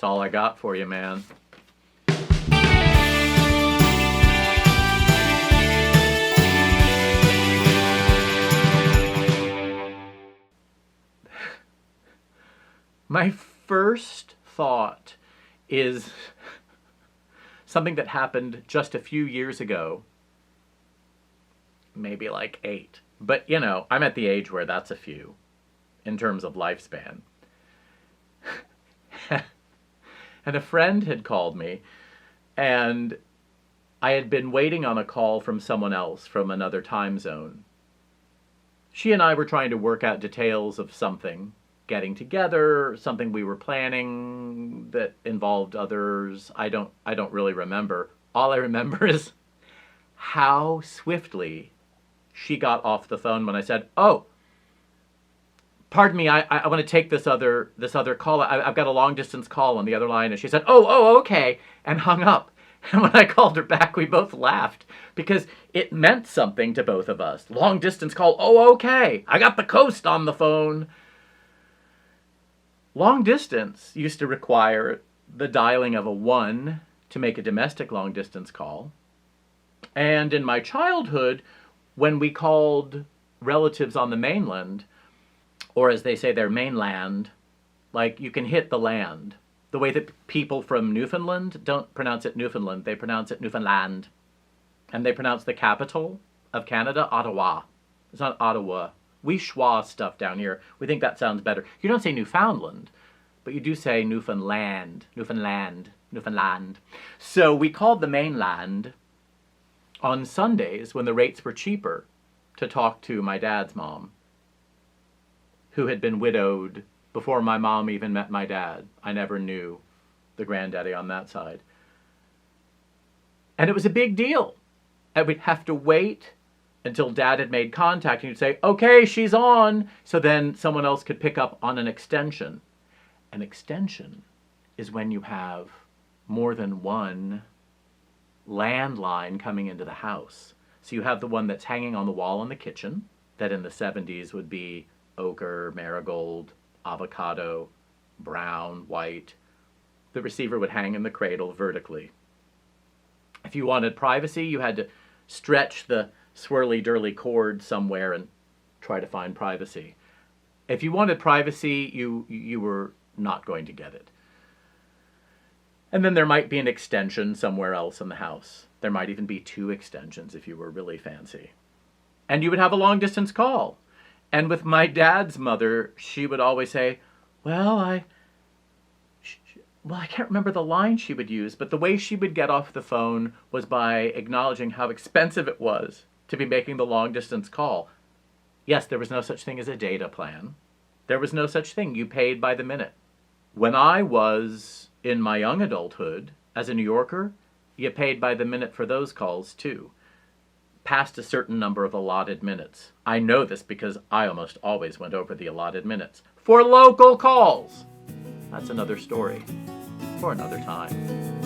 That's all I got for you, man. My first thought is something that happened just a few years ago. Maybe like 8. But, you know, I'm at the age where that's a few in terms of lifespan. And a friend had called me, and I had been waiting on a call from someone else from another time zone. She and I were trying to work out details of something, getting together, something we were planning that involved others. I don't really remember. All I remember is how swiftly she got off the phone when I said, "Oh, pardon me, I want to take this other call. I've got a long distance call on the other line." And she said, "Oh, okay," and hung up. And when I called her back, we both laughed because it meant something to both of us. Long distance call. "Oh, okay. I got the coast on the phone." Long distance used to require the dialing of a 1 to make a domestic long distance call. And in my childhood, when we called relatives on the mainland, or as they say, their mainland, like you can hit the land. The way that people from Newfoundland don't pronounce it Newfoundland, they pronounce it Newfoundland. And they pronounce the capital of Canada, Ottawa. It's not Ottawa. We schwa stuff down here. We think that sounds better. You don't say Newfoundland, but you do say Newfoundland. So we called the mainland on Sundays when the rates were cheaper to talk to my dad's mom, who had been widowed before my mom even met my dad. I never knew the granddaddy on that side. And it was a big deal. And we'd have to wait until dad had made contact and he'd say, "Okay, she's on." So then someone else could pick up on an extension. An extension is when you have more than one landline coming into the house. So you have the one that's hanging on the wall in the kitchen, that in the 70s would be ochre, marigold, avocado, brown, white. The receiver would hang in the cradle vertically. If you wanted privacy, you had to stretch the swirly-durly cord somewhere and try to find privacy. If you wanted privacy, you were not going to get it. And then there might be an extension somewhere else in the house. There might even be 2 extensions if you were really fancy. And you would have a long-distance call. And with my dad's mother, she would always say, well, I can't remember the line she would use, but the way she would get off the phone was by acknowledging how expensive it was to be making the long-distance call. Yes, there was no such thing as a data plan. There was no such thing. You paid by the minute. When I was in my young adulthood, as a New Yorker, you paid by the minute for those calls too, past a certain number of allotted minutes. I know this because I almost always went over the allotted minutes for local calls. That's another story for another time.